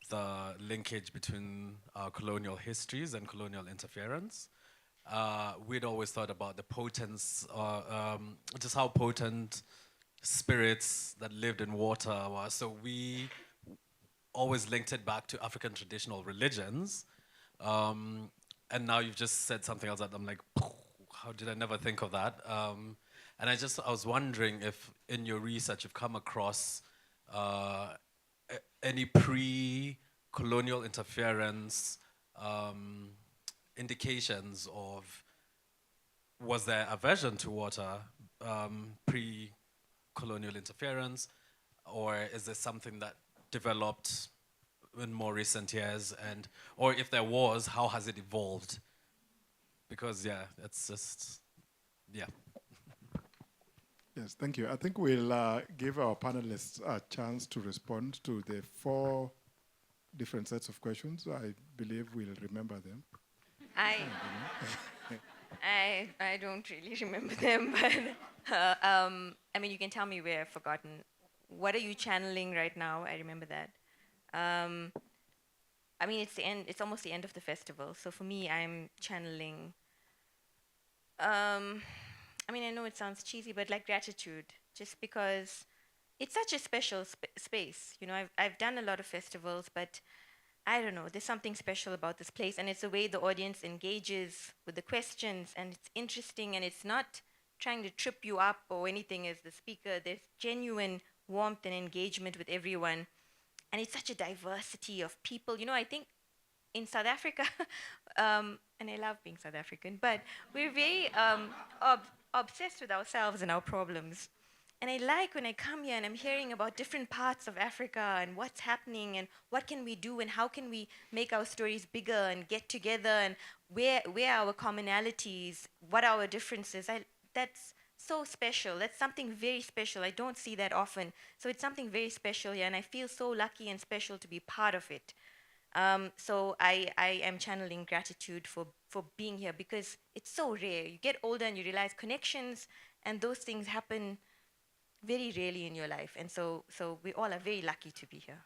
the linkage between colonial histories and colonial interference. We'd always thought about the potence, just how potent spirits that lived in water were. So we always linked it back to African traditional religions. And now you've just said something else that I'm like, how did I never think of that? And I was wondering if in your research you've come across any pre-colonial interference indications of, was there aversion to water pre-colonial interference, or is this something that developed in more recent years, or if there was, how has it evolved? Because it's just, Yes, thank you. I think we'll give our panelists a chance to respond to the 4 different sets of questions. I believe we'll remember them. I don't really remember them, but I mean, you can tell me where I've forgotten. What are you channeling right now? I remember that. I mean, it's the end. It's almost the end of the festival. So for me, I'm channeling. I mean, I know it sounds cheesy, but like gratitude, just because it's such a special space. You know, I've done a lot of festivals, but I don't know, there's something special about this place, and it's the way the audience engages with the questions, and it's interesting, and it's not trying to trip you up or anything as the speaker. There's genuine warmth and engagement with everyone, and it's such a diversity of people. You know, I think in South Africa, and I love being South African, but we're very obsessed with ourselves and our problems. And I like when I come here and I'm hearing about different parts of Africa and what's happening and what can we do and how can we make our stories bigger and get together and where are our commonalities, what are our differences. That's so special. That's something very special. I don't see that often. So it's something very special here, and I feel so lucky and special to be part of it. So I am channeling gratitude for being here, because it's so rare. You get older and you realize connections and those things happen very rarely in your life. And so we all are very lucky to be here.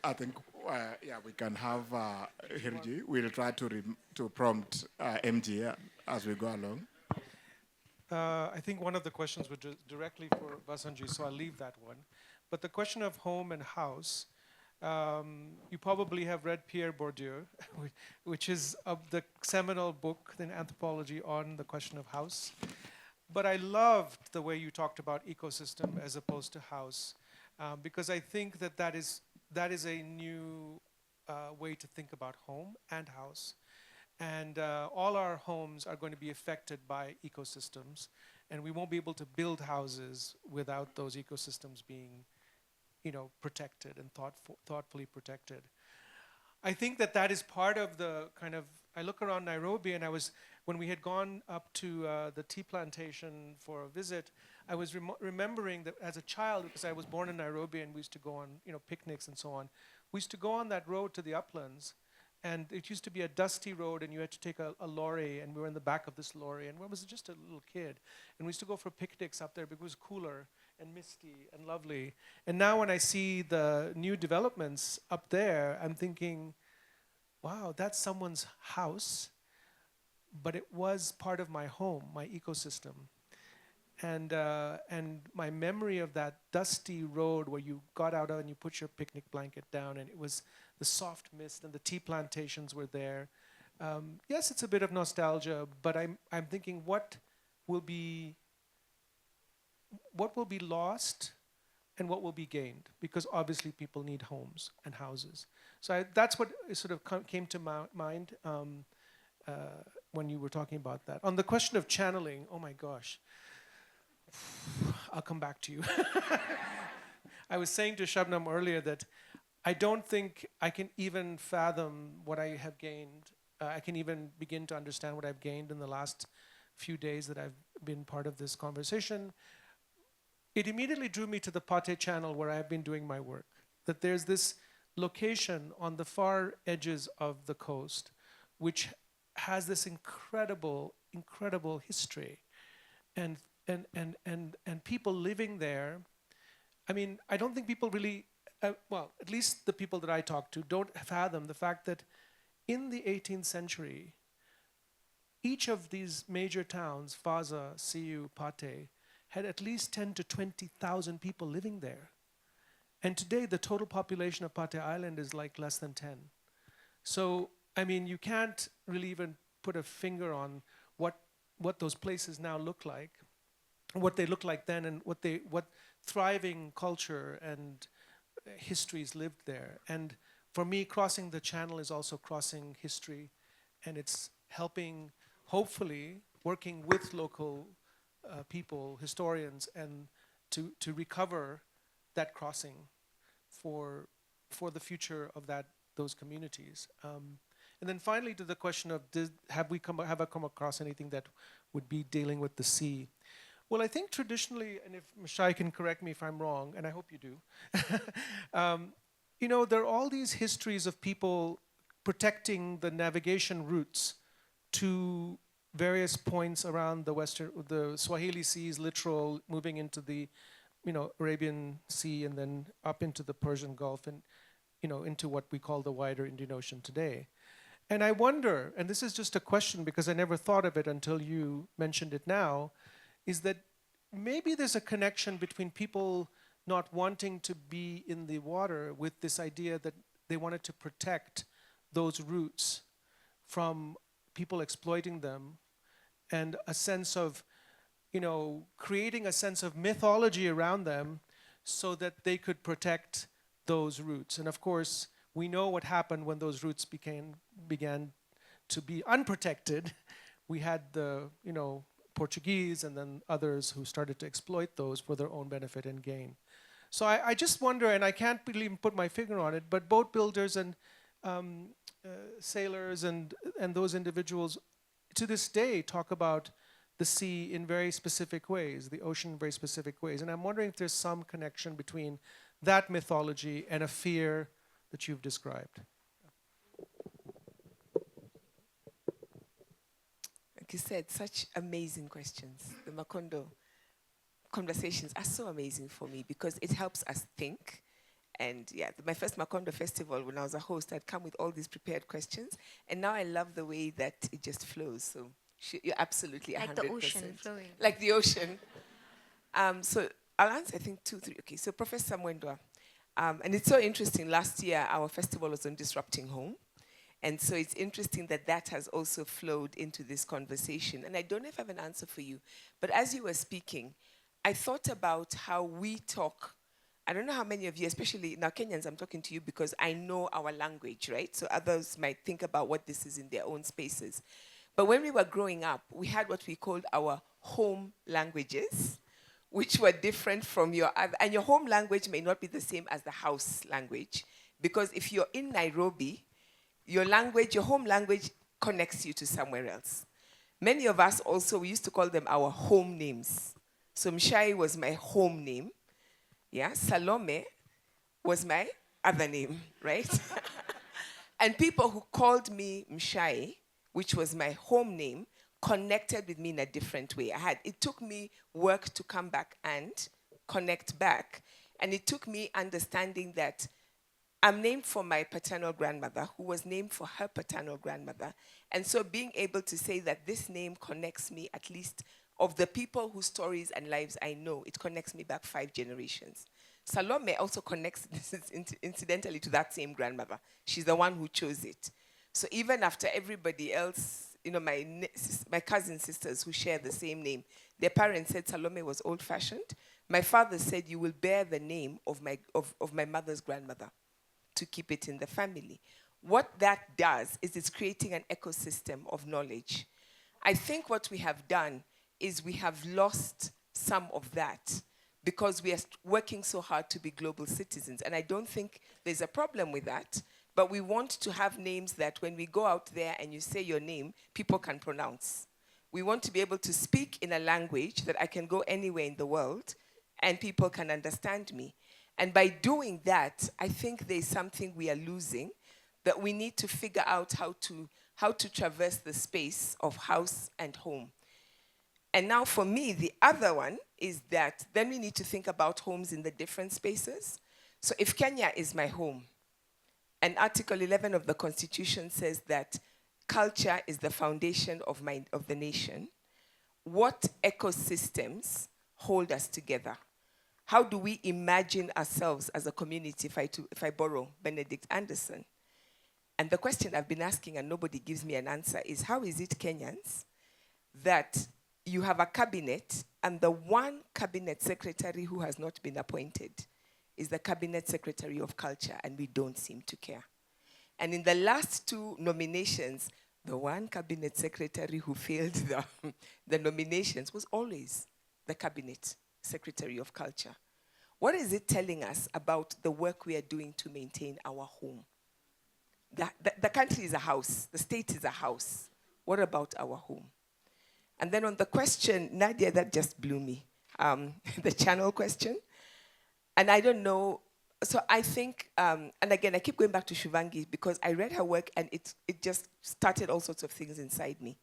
I think, we can have Hirji. We'll try to prompt MG as we go along. I think one of the questions was directly for Vassanji, so I'll leave that one. But the question of home and house, you probably have read Pierre Bourdieu, which is the seminal book in anthropology on the question of house. But I loved the way you talked about ecosystem as opposed to house, because I think that is a new way to think about home and house. And all our homes are going to be affected by ecosystems, and we won't be able to build houses without those ecosystems being, protected and thoughtfully protected. I think that is part of the kind of, I look around Nairobi, and when we had gone up to the tea plantation for a visit, I was remembering that as a child, because I was born in Nairobi and we used to go on, picnics and so on, we used to go on that road to the uplands. And it used to be a dusty road, and you had to take a lorry, and we were in the back of this lorry, and I was just a little kid. And we used to go for picnics up there because it was cooler and misty and lovely. And now when I see the new developments up there, I'm thinking, wow, that's someone's house, but it was part of my home, my ecosystem. And my memory of that dusty road where you got out and you put your picnic blanket down, and it was the soft mist and the tea plantations were there. Yes, it's a bit of nostalgia, but I'm thinking what will be lost and what will be gained, because obviously people need homes and houses. So that's what sort of came to mind when you were talking about that. On the question of channeling, oh my gosh. I'll come back to you. I was saying to Shubnum earlier that I don't think I can even fathom what I have gained. I can even begin to understand what I've gained in the last few days that I've been part of this conversation. It immediately drew me to the Pate Channel where I've been doing my work. That there's this location on the far edges of the coast which has this incredible, incredible history. And people living there, I mean, I don't think people really, well, at least the people that I talk to don't fathom the fact that in the 18th century, each of these major towns, Faza, Siu, Pate, had at least 10 to 20,000 people living there. And today, the total population of Pate Island is like less than 10. So, I mean, you can't really even put a finger on what those places now look like, what they look like then, and what thriving culture and histories lived there. And for me, crossing the channel is also crossing history, and it's helping, hopefully, working with local people, historians, and to recover that crossing for the future of those communities. And then finally, to the question of have I come across anything that would be dealing with the sea? Well, I think traditionally, and if Mshai can correct me if I'm wrong, and I hope you do, you know, there are all these histories of people protecting the navigation routes to various points around the Swahili Sea's littoral, moving into the, you know, Arabian Sea, and then up into the Persian Gulf, and, you know, into what we call the wider Indian Ocean today. And I wonder, and this is just a question because I never thought of it until you mentioned it now, is that maybe there's a connection between people not wanting to be in the water with this idea that they wanted to protect those routes from people exploiting them, and a sense of, you know, creating a sense of mythology around them so that they could protect those routes. And of course, we know what happened when those routes began to be unprotected. We had the, you know, Portuguese and then others who started to exploit those for their own benefit and gain. So I just wonder, and I can't really put my finger on it, but boat builders and sailors and those individuals to this day talk about the sea in very specific ways, the ocean in very specific ways. And I'm wondering if there's some connection between that mythology and a fear that you've described. Like you said, such amazing questions. The Macondo conversations are so amazing for me because it helps us think. And yeah, my first Macondo festival, when I was a host, I'd come with all these prepared questions. And now I love the way that it just flows. So you're absolutely 100%. Like the ocean flowing. Like the ocean. So I'll answer, I think, 2, 3. Okay, so Professor Mwendwa. And it's so interesting. Last year, our festival was on disrupting home. And so it's interesting that that has also flowed into this conversation. And I don't know if I have an answer for you. But as you were speaking, I thought about how we talk. I don't know how many of you, especially now Kenyans, I'm talking to you because I know our language, right? So others might think about what this is in their own spaces. But when we were growing up, we had what we called our home languages, which were different from your other. And your home language may not be the same as the house language. Because if you're in Nairobi, your home language connects you to somewhere else. Many of us also, we used to call them our home names. So Mshai was my home name. Yeah, Salome was my other name, right? And people who called me Mshai, which was my home name, connected with me in a different way. It took me work to come back and connect back. And it took me understanding that I'm named for my paternal grandmother, who was named for her paternal grandmother. And so being able to say that this name connects me, at least of the people whose stories and lives I know, it connects me back 5 generations. Salome also connects incidentally to that same grandmother. She's the one who chose it. So even after everybody else, you know, my cousin sisters who share the same name, their parents said Salome was old-fashioned. My father said, you will bear the name of my mother's grandmother to keep it in the family. What that does is it's creating an ecosystem of knowledge. I think what we have done is we have lost some of that because we are working so hard to be global citizens. And I don't think there's a problem with that, but we want to have names that when we go out there and you say your name, people can pronounce. We want to be able to speak in a language that I can go anywhere in the world and people can understand me. And by doing that, I think there's something we are losing, that we need to figure out how to traverse the space of house and home. And now for me, the other one is that then we need to think about homes in the different spaces. So if Kenya is my home, and Article 11 of the Constitution says that culture is the foundation of the nation, what ecosystems hold us together? How do we imagine ourselves as a community, if I borrow Benedict Anderson? And the question I've been asking and nobody gives me an answer is, how is it, Kenyans, that you have a cabinet and the one cabinet secretary who has not been appointed is the cabinet secretary of culture, and we don't seem to care? And in the last two nominations, the one cabinet secretary who failed the nominations was always the cabinet secretary of culture. What is it telling us about the work we are doing to maintain our home? The country is a house. The state is a house. What about our home? And then on the question, Nadia, that just blew me, the channel question. And I don't know, so I think, and again, I keep going back to Shivangi because I read her work and it just started all sorts of things inside me.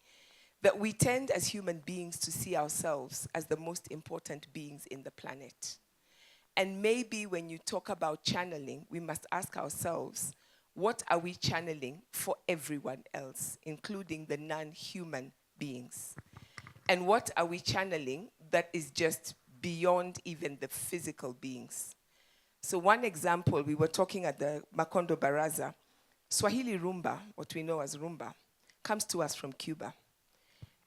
That we tend as human beings to see ourselves as the most important beings in the planet. And maybe when you talk about channeling, we must ask ourselves, what are we channeling for everyone else, including the non-human beings? And what are we channeling that is just beyond even the physical beings? So one example, we were talking at the Macondo Baraza, Swahili rumba, what we know as rumba, comes to us from Cuba.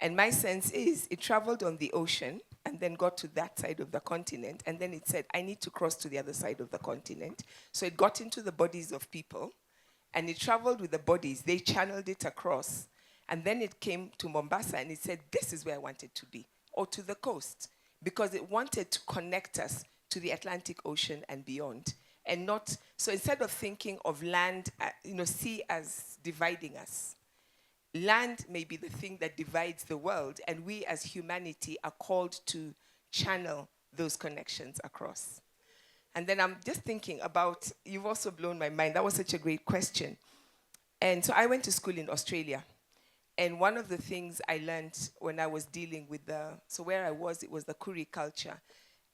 And my sense is it traveled on the ocean and then got to that side of the continent, and then it said, I need to cross to the other side of the continent. So it got into the bodies of people, and it traveled with the bodies. They channeled it across, and then it came to Mombasa, and it said, this is where I want it to be, or to the coast, because it wanted to connect us to the Atlantic Ocean and beyond. And not, so instead of thinking of land, sea as dividing us, land may be the thing that divides the world, and we as humanity are called to channel those connections across. And then I'm just thinking about, you've also blown my mind. That was such a great question. And so I went to school in Australia. And one of the things I learned when I was dealing with so where I was, it was the Kuri culture.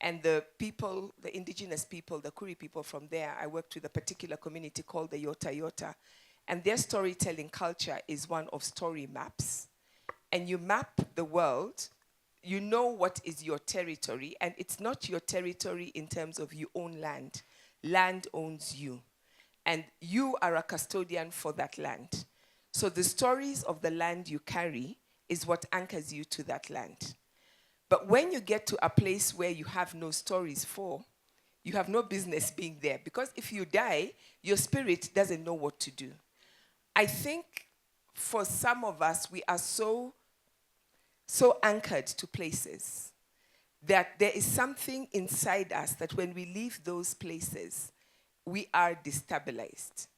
And the people, the indigenous people, the Kuri people from there, I worked with a particular community called the Yota Yota. And their storytelling culture is one of story maps. And you map the world, you know what is your territory, and it's not your territory in terms of you own land. Land owns you. And you are a custodian for that land. So the stories of the land you carry is what anchors you to that land. But when you get to a place where you have no stories for, you have no business being there. Because if you die, your spirit doesn't know what to do. I think for some of us, we are so anchored to places that there is something inside us that when we leave those places, we are destabilized.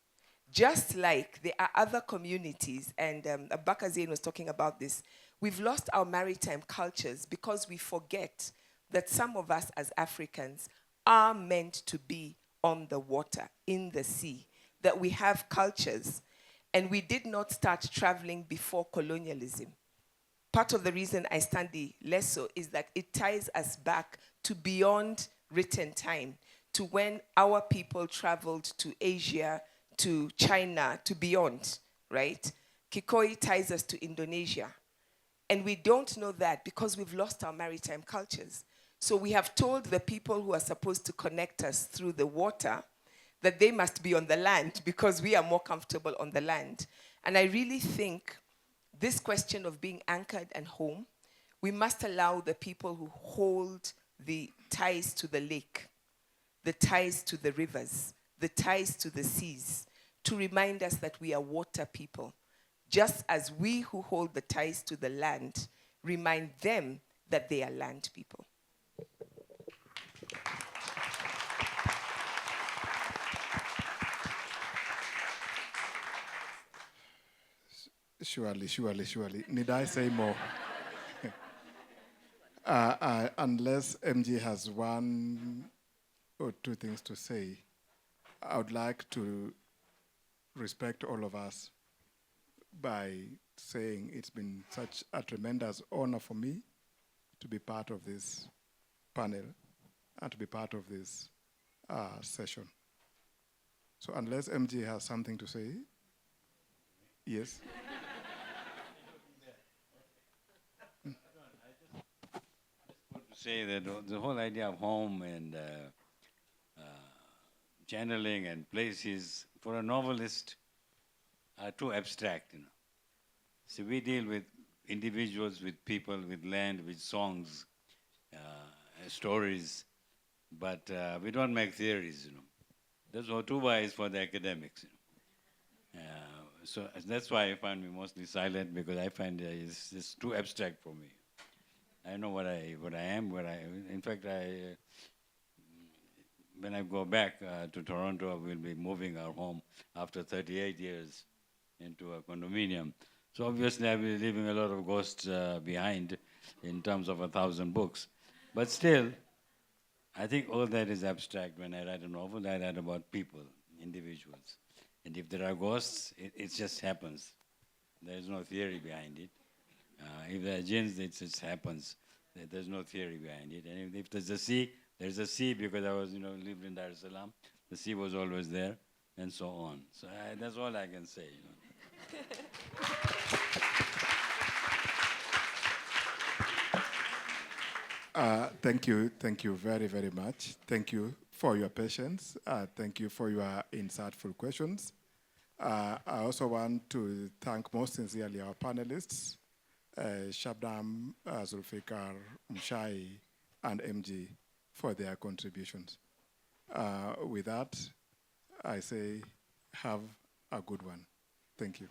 Just like there are other communities, and Abaka Zain was talking about this, we've lost our maritime cultures because we forget that some of us as Africans are meant to be on the water, in the sea, that we have cultures. And we did not start traveling before colonialism. Part of the reason I study Leso is that it ties us back to beyond written time, to when our people traveled to Asia, to China, to beyond, right? Kikoi ties us to Indonesia. And we don't know that because we've lost our maritime cultures. So we have told the people who are supposed to connect us through the water that they must be on the land because we are more comfortable on the land. And I really think this question of being anchored and home, we must allow the people who hold the ties to the lake, the ties to the rivers, the ties to the seas, to remind us that we are water people, just as we who hold the ties to the land remind them that they are land people. Surely. Need I say more? Unless MG has one or two things to say, I would like to respect all of us by saying it's been such a tremendous honor for me to be part of this panel and to be part of this session. So unless MG has something to say, yes? To say that the whole idea of home and channeling and places for a novelist are too abstract, So we deal with individuals, with people, with land, with songs, stories, but we don't make theories, That's what Tuba is for the academics. So that's why I find me mostly silent, because I find it's just too abstract for me. I know what I am, in fact, when I go back to Toronto, we'll be moving our home after 38 years into a condominium. So obviously I'll be leaving a lot of ghosts behind in terms of 1,000 books. But still, I think all that is abstract. When I write a novel, I write about people, individuals. And if there are ghosts, it just happens. There is no theory behind it. If there are jinns, it just happens. There's no theory behind it. And if there's a sea because I was, lived in Dar es Salaam. The sea was always there, and so on. So that's all I can say. Thank you very, very much. Thank you for your patience. Thank you for your insightful questions. I also want to thank most sincerely our panelists, Shubnum, Zulfikar, Mshai, and MG for their contributions. With that, I say have a good one. Thank you.